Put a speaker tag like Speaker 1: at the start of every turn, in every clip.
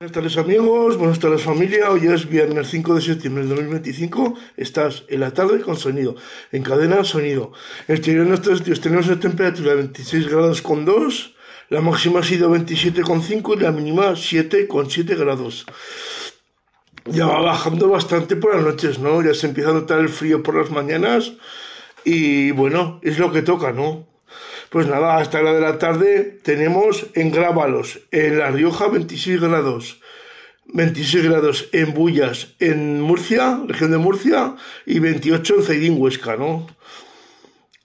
Speaker 1: Buenas tardes amigos, buenas tardes familia, hoy es viernes 5 de septiembre del 2025, estás en la tarde con sonido, en cadena sonido. Exterior en estos días tenemos una temperatura de 26 grados con 2, la máxima ha sido 27,5 y la mínima 7,7 grados. Ya va bajando bastante por las noches, ¿no? Ya se empieza a notar el frío por las mañanas y bueno, es lo que toca, ¿no? Pues nada, hasta la de la tarde tenemos en Grábalos, en La Rioja 26 grados, 26 grados en Bullas, en Murcia, región de Murcia, y 28 en Zaidín, Huesca, ¿no?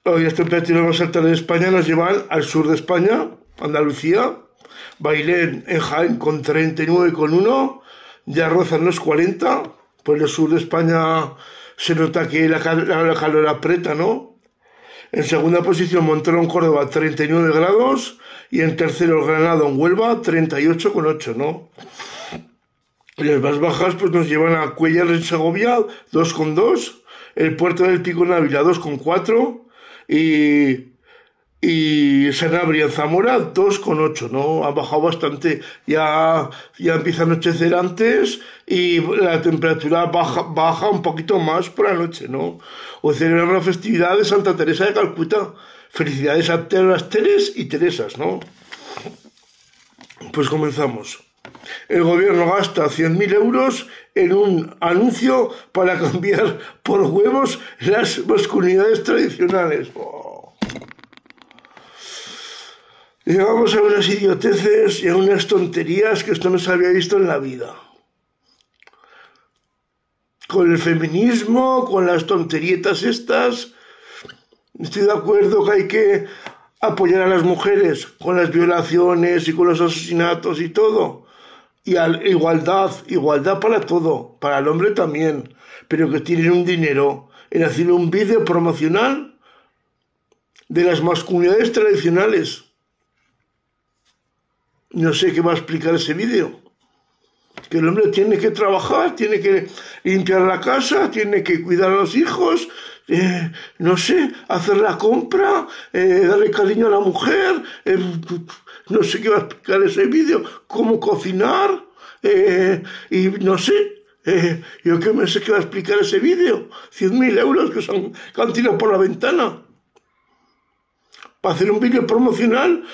Speaker 1: Hoy las temperaturas más altas de España nos llevan al sur de España, Andalucía, Bailén en Jaén con 39,1, ya rozan los 40, pues el sur de España se nota que la calor aprieta, ¿no? En segunda posición Montoro en Córdoba 39 grados y en tercero Granada en Huelva 38,8, ¿no? Y las más bajas pues nos llevan a Cuéllar en Segovia 2,2, el Puerto del Pico en Ávila 2,4 y Sanabria en Zamora 2,8, ¿no? Ha bajado bastante, ya empieza a anochecer antes y la temperatura baja un poquito más por la noche, ¿no? Hoy celebramos la festividad de Santa Teresa de Calcuta. Felicidades a todas las Teres y Teresas, ¿no? Pues comenzamos. El gobierno gasta 100.000 euros en un anuncio para cambiar por huevos las masculinidades tradicionales. Oh. Llegamos a unas idioteces y a unas tonterías que esto no se había visto en la vida. Con el feminismo, con las tonterietas estas, estoy de acuerdo que hay que apoyar a las mujeres con las violaciones y con los asesinatos y todo. Y igualdad para todo, para el hombre también, pero que tienen un dinero en hacer un vídeo promocional de las masculinidades tradicionales. No sé qué va a explicar ese vídeo. Que el hombre tiene que trabajar, tiene que limpiar la casa, tiene que cuidar a los hijos, no sé, hacer la compra, darle cariño a la mujer, no sé qué va a explicar ese vídeo, cómo cocinar, y no sé, yo qué me sé qué va a explicar ese vídeo, 100.000 euros que han tirado por la ventana. Para hacer un vídeo promocional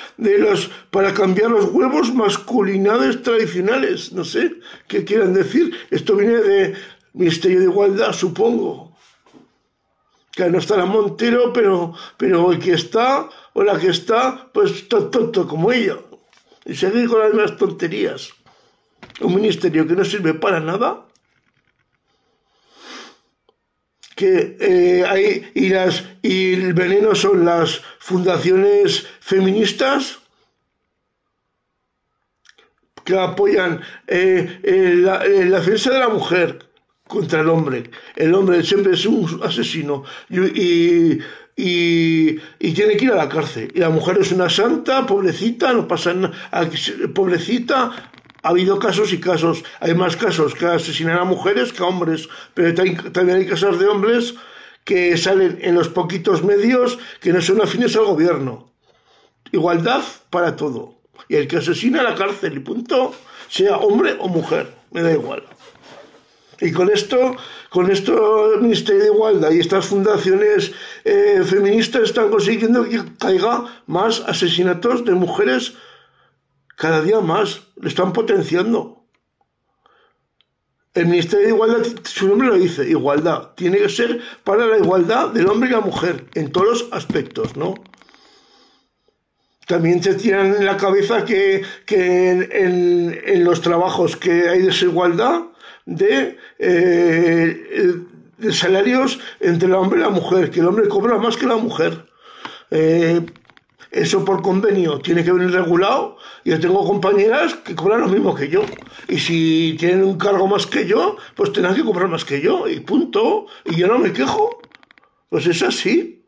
Speaker 1: para cambiar los huevos masculinidades tradicionales. No sé qué quieran decir. Esto viene de Ministerio de Igualdad, supongo. Que no estará Montero, pero el que está o la que está, pues tonto como ella. Y seguir con las mismas tonterías. Un ministerio que no sirve para nada. Y el veneno son las fundaciones feministas que apoyan la defensa de la mujer contra el hombre. El hombre siempre es un asesino y tiene que ir a la cárcel. Y la mujer es una santa, pobrecita, no pasa nada, pobrecita. Ha habido casos y casos, hay más casos que asesinan a mujeres que a hombres, pero también hay casos de hombres que salen en los poquitos medios que no son afines al gobierno. Igualdad para todo. Y el que asesina a la cárcel y punto, sea hombre o mujer, me da igual. Y con esto el Ministerio de Igualdad y estas fundaciones feministas están consiguiendo que caiga más asesinatos de mujeres. Cada día más, lo están potenciando. El Ministerio de Igualdad, su nombre lo dice, igualdad. Tiene que ser para la igualdad del hombre y la mujer, en todos los aspectos, ¿no? También se tiran en la cabeza que en los trabajos que hay desigualdad de salarios entre el hombre y la mujer, que el hombre cobra más que la mujer. Eso por convenio tiene que venir regulado. Yo tengo compañeras que cobran lo mismo que yo. Y si tienen un cargo más que yo, pues tendrán que cobrar más que yo. Y punto. Y yo no me quejo. Pues es así.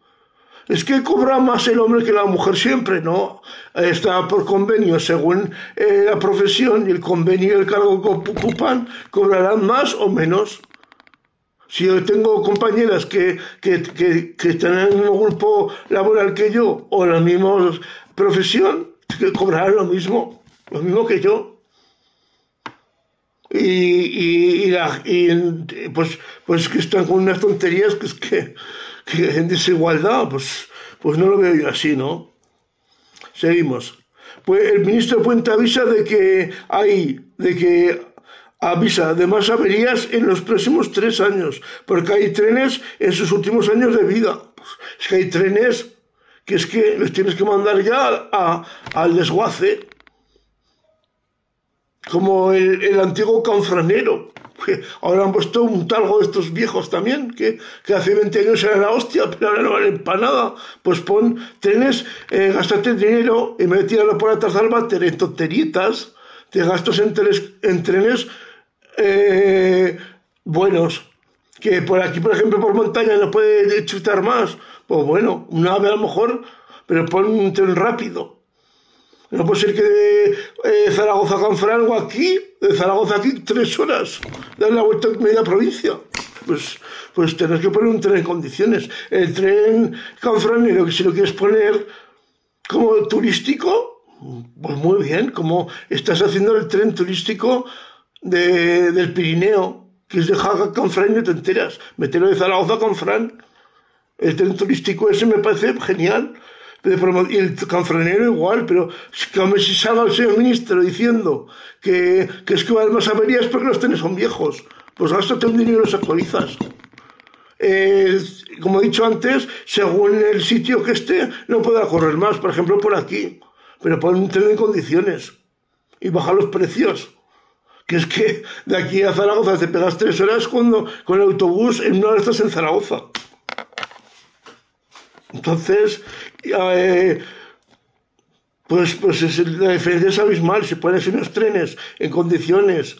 Speaker 1: Es que cobra más el hombre que la mujer siempre, ¿no? Está por convenio según la profesión y el convenio y el cargo que ocupan, cobrarán más o menos. Si yo tengo compañeras que están en el mismo grupo laboral que yo o en la misma profesión, que cobrarán lo mismo que yo. pues que están con unas tonterías que en desigualdad, pues no lo veo yo así, ¿no? Seguimos. Pues el ministro Puente avisa de que avisa de más averías en los próximos 3 años, porque hay trenes en sus últimos años de vida. Pues es que hay trenes que es que los tienes que mandar ya al desguace, como el antiguo Canfranero. Ahora han puesto un talgo de estos viejos también, que hace 20 años era la hostia, pero ahora no valen para nada. Pues pon trenes, gástate dinero, en vez de tirarlo por la taza al váter en tonteritas, te gastos en trenes buenos, que por aquí, por ejemplo, por montaña no puede chutar más. Pues bueno, un ave a lo mejor, pero pon un tren rápido. No puede ser que de Zaragoza a Canfranc o aquí, de Zaragoza aquí 3 horas, dar la vuelta a media provincia. Pues tenés que poner un tren en condiciones. El tren canfranero, que si lo quieres poner como turístico, pues muy bien, como estás haciendo el tren turístico del Pirineo, que es de Jaca a Canfranc y no te enteras. Meterlo de Zaragoza a Canfranc. El tren turístico ese me parece genial. Y el canfranero igual, pero si salga el señor ministro diciendo que es que va a haber más averías porque los trenes son viejos, pues gástate un dinero y los actualizas. Como he dicho antes, según el sitio que esté, no podrá correr más, por ejemplo por aquí, pero pon un tren en condiciones y baja los precios. Que es que de aquí a Zaragoza te pegas 3 horas con el autobús, en 1 hora estás en Zaragoza. Entonces, la diferencia es abismal. Si pones unos trenes en condiciones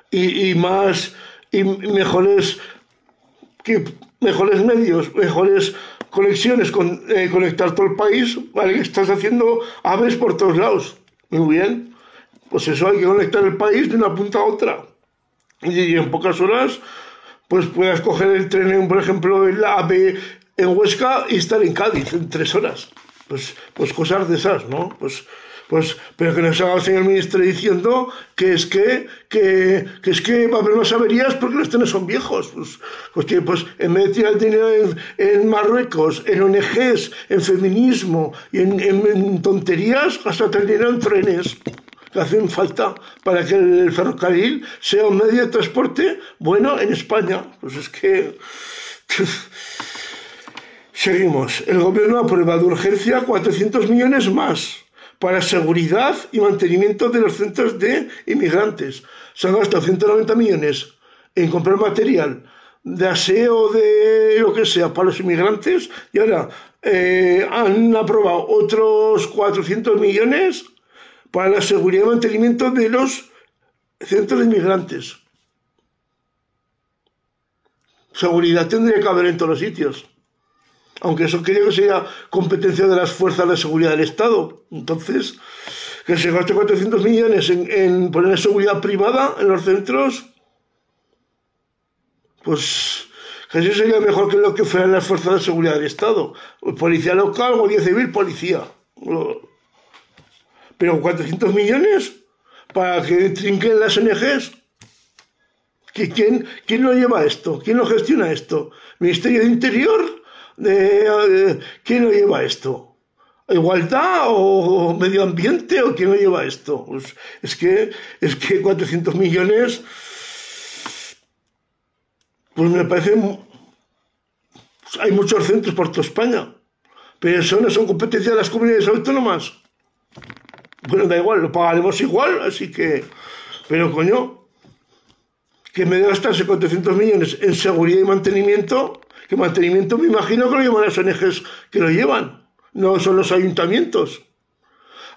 Speaker 1: y mejores medios, mejores conexiones, conectar todo el país, ¿vale? Que estás haciendo aves por todos lados. Muy bien. Pues eso, hay que conectar el país de una punta a otra. Y en pocas horas, pues puedas coger el tren, por ejemplo, el AVE en Huesca y estar en Cádiz en 3 horas. Pues cosas de esas, ¿no? Pero que nos haga el señor ministro diciendo que es que va a haber más averías porque los trenes son viejos. Pues en vez de tirar el dinero en Marruecos, en ONGs, en feminismo y en tonterías, gástate el dinero en trenes que hacen falta para que el ferrocarril sea un medio de transporte bueno en España. Pues es que... Seguimos. El gobierno aprueba de urgencia 400 millones más para seguridad y mantenimiento de los centros de inmigrantes. Se han gastado 190 millones en comprar material de aseo, de lo que sea, para los inmigrantes, y ahora han aprobado otros 400 millones para la seguridad y mantenimiento de los centros de inmigrantes. Seguridad tendría que haber en todos los sitios. Aunque eso creo que sería competencia de las fuerzas de seguridad del Estado. Entonces, que se gaste 400 millones en poner seguridad privada en los centros, pues casi sería mejor que lo que fueran las fuerzas de seguridad del Estado. Policía local, guardia civil, policía. Pero 400 millones para que trinquen las ONGs. ¿Quién lo lleva esto? ¿Quién lo gestiona esto? ¿Ministerio de Interior? ¿Quién lo lleva esto? ¿Igualdad o medio ambiente o quién lo lleva esto? Pues es que 400 millones, pues me parece, pues hay muchos centros por toda España, pero eso no son competencias de las comunidades autónomas. Bueno, da igual, lo pagaremos igual, así que, pero coño, que me debe gastarse 400 millones en seguridad y mantenimiento. Que mantenimiento me imagino que lo llevan las ONGs que lo llevan, no son los ayuntamientos.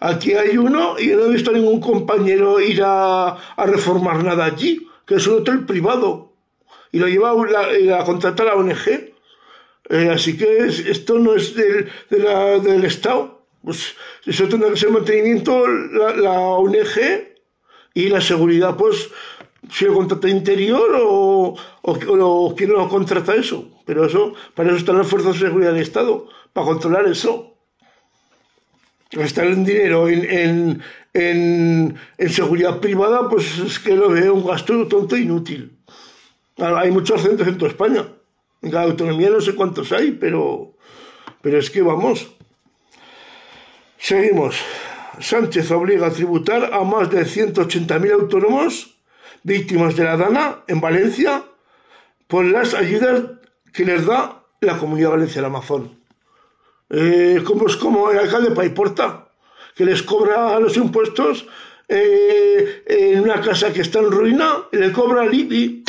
Speaker 1: Aquí hay uno y no he visto a ningún compañero ir a reformar nada allí, que es un hotel privado y lo lleva la contrata la ONG. Así que esto no es del Estado. Pues eso tendrá que ser mantenimiento la ONG y la seguridad, pues si lo contrata Interior o quién lo contrata eso. Pero para eso están las fuerzas de seguridad del Estado, para controlar eso. Gastar el dinero en seguridad privada, pues es que lo veo un gasto tonto e inútil. Hay muchos centros en toda España. En cada autonomía no sé cuántos hay, pero es que vamos. Seguimos. Sánchez obliga a tributar a más de 180.000 autónomos víctimas de la DANA en Valencia por las ayudas que les da la Comunidad Valenciana Amazon. Es como el alcalde de Paiporta, que les cobra los impuestos en una casa que está en ruina, y le cobra al IBI.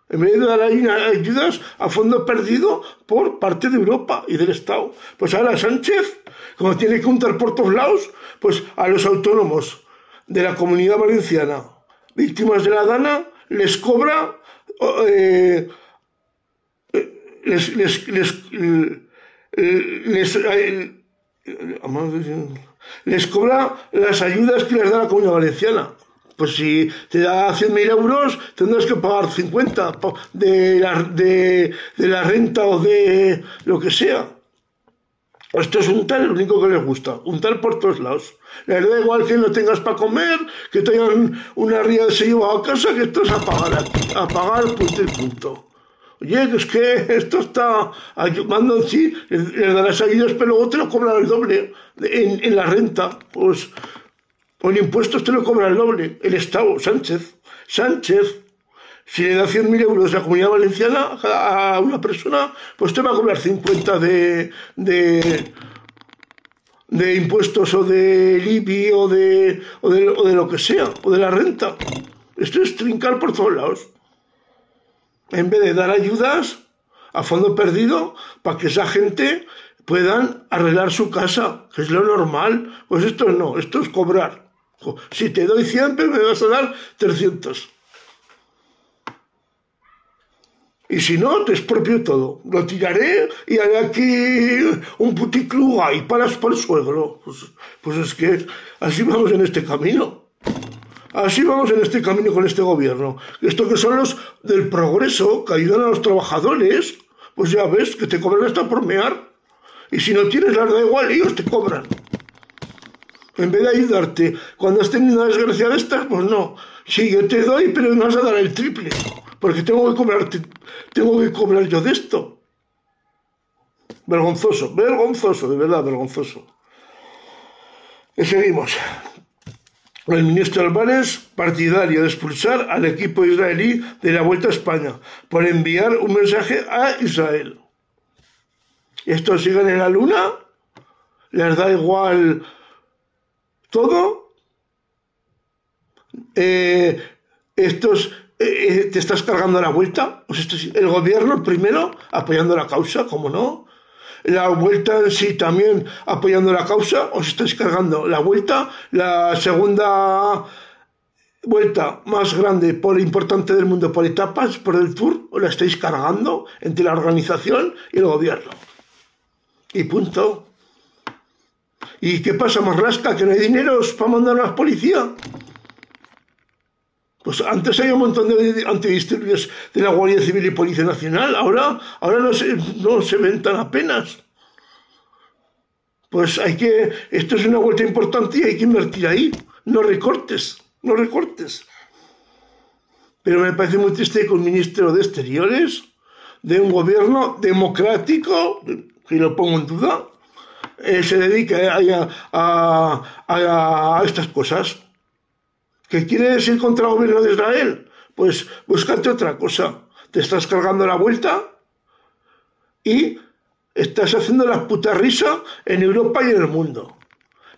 Speaker 1: En vez de dar ayudas a fondo perdido por parte de Europa y del Estado. Pues ahora Sánchez, como tiene que untar por todos lados, pues a los autónomos de la Comunidad Valenciana, víctimas de la DANA, les cobra les cobra las ayudas que les da la Comunidad Valenciana. Pues si te da 100.000 euros, tendrás que pagar 50 de la renta o de lo que sea. Esto es untar, lo único que les gusta, untar por todos lados. Les da igual que no tengas para comer, que tengan una ría de se lleva a casa, que esto es a pagar punto y punto. Oye, que es que esto está ayudando, sí, les darás ayudas, pero luego te lo cobran el doble en la renta. Pues con impuestos te lo cobra el doble. El Estado, Sánchez, si le da 100.000 euros a la Comunidad Valenciana a una persona, pues te va a cobrar 50 de impuestos o del IBI o de lo que sea, o de la renta. Esto es trincar por todos lados. En vez de dar ayudas a fondo perdido para que esa gente puedan arreglar su casa, que es lo normal. Pues esto no, esto es cobrar. Si te doy 100, me vas a dar 300. Y si no, te expropio todo. Lo tiraré y haré aquí un puticlub ahí para el suegro. Pues es que así vamos en este camino. Así vamos en este camino con este gobierno. Esto que son los del progreso, que ayudan a los trabajadores, pues ya ves, que te cobran hasta por mear. Y si no tienes, les da igual, ellos te cobran. En vez de ayudarte, cuando has tenido una desgracia de estas, pues no. Sí, yo te doy, pero me vas a dar el triple. Porque tengo que cobrar yo de esto. Vergonzoso, de verdad, vergonzoso. Y seguimos. El ministro Álvarez, partidario de expulsar al equipo israelí de la Vuelta a España por enviar un mensaje a Israel. Estos siguen en la luna, les da igual todo. Te estás cargando la Vuelta. Pues el gobierno primero apoyando la causa, como no. La Vuelta en sí también apoyando la causa, os estáis cargando la Vuelta, la segunda vuelta más grande por importante del mundo por etapas, por el Tour, os la estáis cargando entre la organización y el gobierno. Y punto. ¿Y qué pasa, Marlaska? ¿Que no hay dinero para mandar a la policía? Pues antes había un montón de antidisturbios de la Guardia Civil y Policía Nacional, ahora no se ven tan apenas. Pues esto es una vuelta importante y hay que invertir ahí, no recortes. Pero me parece muy triste que un ministro de Exteriores, de un gobierno democrático, que lo pongo en duda, se dedique a estas cosas. ¿Qué quieres ir contra el gobierno de Israel? Pues búscate otra cosa. Te estás cargando la Vuelta y estás haciendo la puta risa en Europa y en el mundo.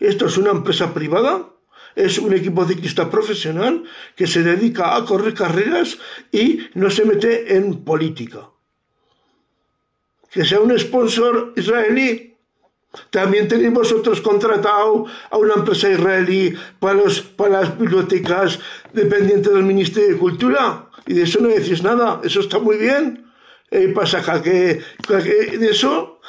Speaker 1: Esto es una empresa privada, es un equipo ciclista profesional que se dedica a correr carreras y no se mete en política. Que sea un sponsor israelí. También tenéis vosotros contratado a una empresa israelí para las bibliotecas dependientes del Ministerio de Cultura, y de eso no decís nada. Eso está muy bien. Pasa que de eso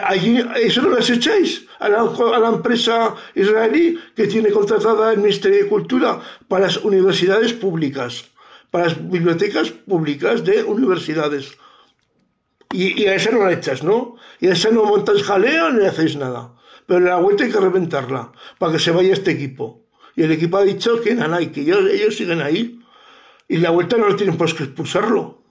Speaker 1: allí eso no las echáis a la empresa israelí que tiene contratada el Ministerio de Cultura para las universidades públicas, para las bibliotecas públicas de universidades. Y a esa no la echas, ¿no? Y a esa no montáis jaleo ni hacéis nada. pero en la vuelta hay que reventarla para que se vaya este equipo. Y el equipo ha dicho que nada, y que ellos siguen ahí. Y la vuelta no lo tienen por qué expulsarlo.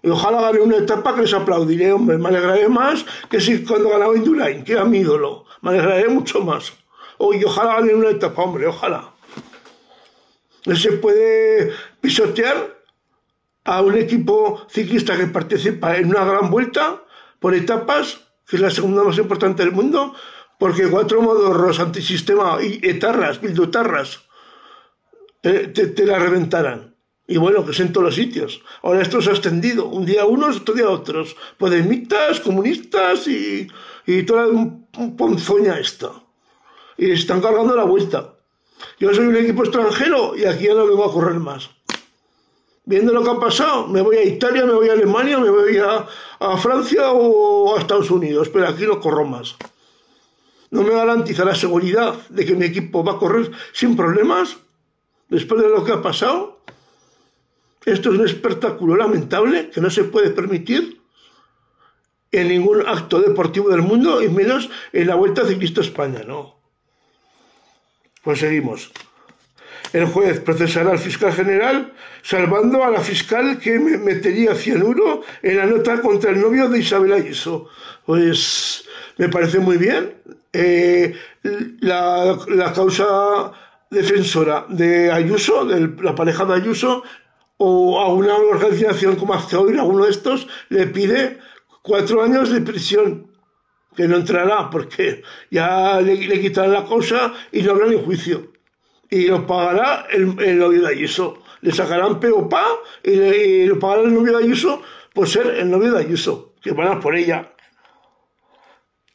Speaker 1: Y ojalá gane una etapa que les aplaudiré, hombre. Me alegraré más que si cuando ganaba Indurain, que era mi ídolo. Me alegraré mucho más. Y ojalá gane una etapa, hombre, ojalá. No se puede pisotear a un equipo ciclista que participa en una gran vuelta por etapas, que es la segunda más importante del mundo, porque 4 modorros antisistema y etarras, bildutarras, te la reventaran. Y bueno, que es en todos los sitios. Ahora esto se ha extendido. Un día unos, otro día otros. Podemitas, comunistas y toda ponzoña esta. Y están cargando la vuelta. Yo soy un equipo extranjero y aquí ya no vengo a correr más. Viendo lo que ha pasado, me voy a Italia, me voy a Alemania, me voy a Francia o a Estados Unidos, pero aquí no corro más. No me garantiza la seguridad de que mi equipo va a correr sin problemas después de lo que ha pasado. Esto es un espectáculo lamentable que no se puede permitir en ningún acto deportivo del mundo y menos en la Vuelta Ciclista a España, ¿no? Pues seguimos. El juez procesará al fiscal general salvando a la fiscal que metería cianuro en la nota contra el novio de Isabel Ayuso. Pues me parece muy bien. La causa defensora de Ayuso, de la pareja de Ayuso, o a una organización como Acceoir, a uno de estos, le pide 4 años de prisión, que no entrará porque ya le quitarán la causa y no habrá ni juicio. Y lo pagará el novio de Ayuso. Le sacarán POPA y lo pagará el novio de Ayuso por ser el novio de Ayuso, que van a por ella.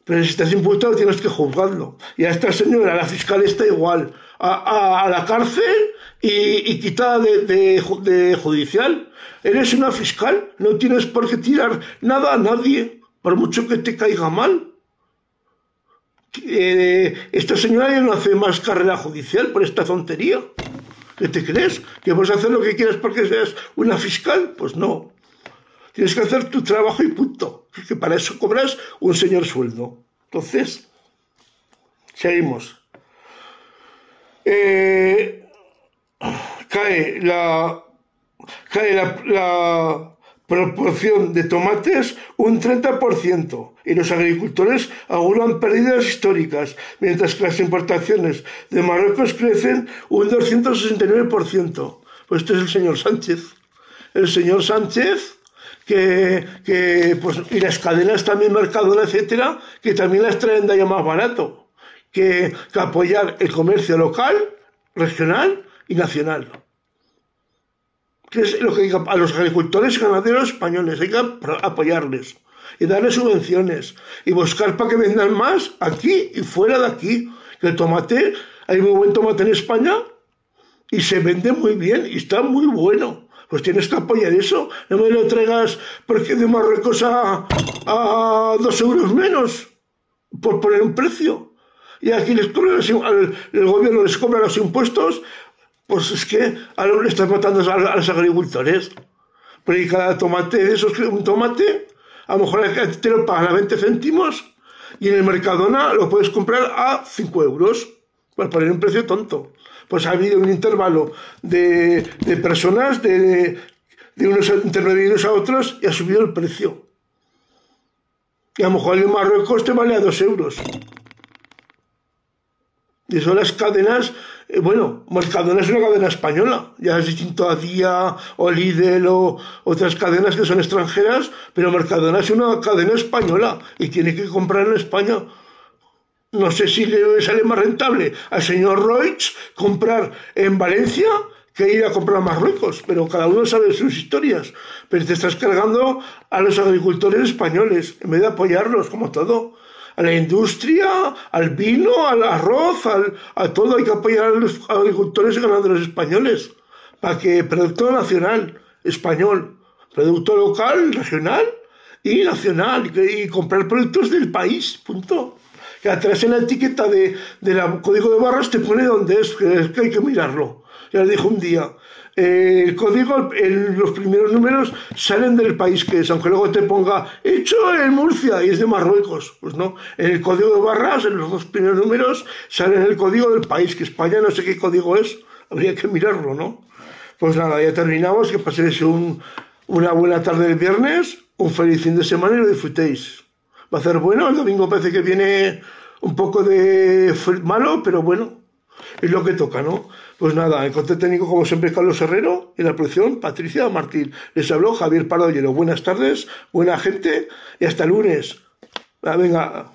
Speaker 1: Pero si estás imputado tienes que juzgarlo. Y a esta señora, la fiscal, está igual. A la cárcel y quitada de judicial. Eres una fiscal, no tienes por qué tirar nada a nadie, por mucho que te caiga mal. Esta señora ya no hace más carrera judicial por esta tontería. ¿Qué te crees? ¿Que puedes hacer lo que quieras porque seas una fiscal? Pues no. Tienes que hacer tu trabajo y punto. Que para eso cobras un señor sueldo. Entonces, seguimos. Cae la proporción de tomates un 30% y los agricultores auguran pérdidas históricas, mientras que las importaciones de Marruecos crecen un 269%. Pues este es el señor Sánchez. El señor Sánchez pues, y las cadenas también Mercadona, etcétera, que también las traen de allá más barato que apoyar el comercio local, regional y nacional. Que es lo que hay a los agricultores y ganaderos españoles, hay que apoyarles y darles subvenciones y buscar para que vendan más aquí y fuera de aquí. Que el tomate, hay muy buen tomate en España y se vende muy bien y está muy bueno. Pues tienes que apoyar eso. No me lo traigas porque de Marruecos a 2 euros menos por poner un precio. Y aquí les cobran el gobierno les cobra los impuestos. Pues es que ahora le están matando a los agricultores. Porque cada tomate, un tomate, a lo mejor te lo pagan a 20 céntimos y en el Mercadona lo puedes comprar a 5 euros. Para poner un precio tonto. Pues ha habido un intervalo de personas, de unos intermediarios a otros, y ha subido el precio. Y a lo mejor en Marruecos te vale a 2 euros. Y son las cadenas, Mercadona es una cadena española, ya es distinto a Día o Lidl o otras cadenas que son extranjeras, pero Mercadona es una cadena española y tiene que comprar en España. No sé si le sale más rentable al señor Roig comprar en Valencia que ir a comprar a Marruecos, pero cada uno sabe sus historias. Pero te estás cargando a los agricultores españoles en vez de apoyarlos, como todo. A la industria, al vino, al arroz, a todo. Hay que apoyar a los agricultores y ganaderos españoles para que producto nacional, español, producto local, regional y nacional, y comprar productos del país, punto. Que atrás en la etiqueta del código de barras te pone dónde es, que hay que mirarlo. Ya os dijo un día. El código, los primeros números salen del país que es, aunque luego te ponga hecho en Murcia y es de Marruecos. Pues no, en el código de barras, en los dos primeros números, sale el código del país, que España no sé qué código es, habría que mirarlo, ¿no? Pues nada, ya terminamos, que paséis una buena tarde el viernes, un feliz fin de semana y lo disfrutéis. Va a ser bueno, el domingo parece que viene un poco de malo, pero bueno, es lo que toca, ¿no? Pues nada, el control técnico como siempre Carlos Herrero y la producción Patricia Martín. Les habló Javier Pardo Llero. Buenas tardes, buena gente y hasta el lunes. Venga.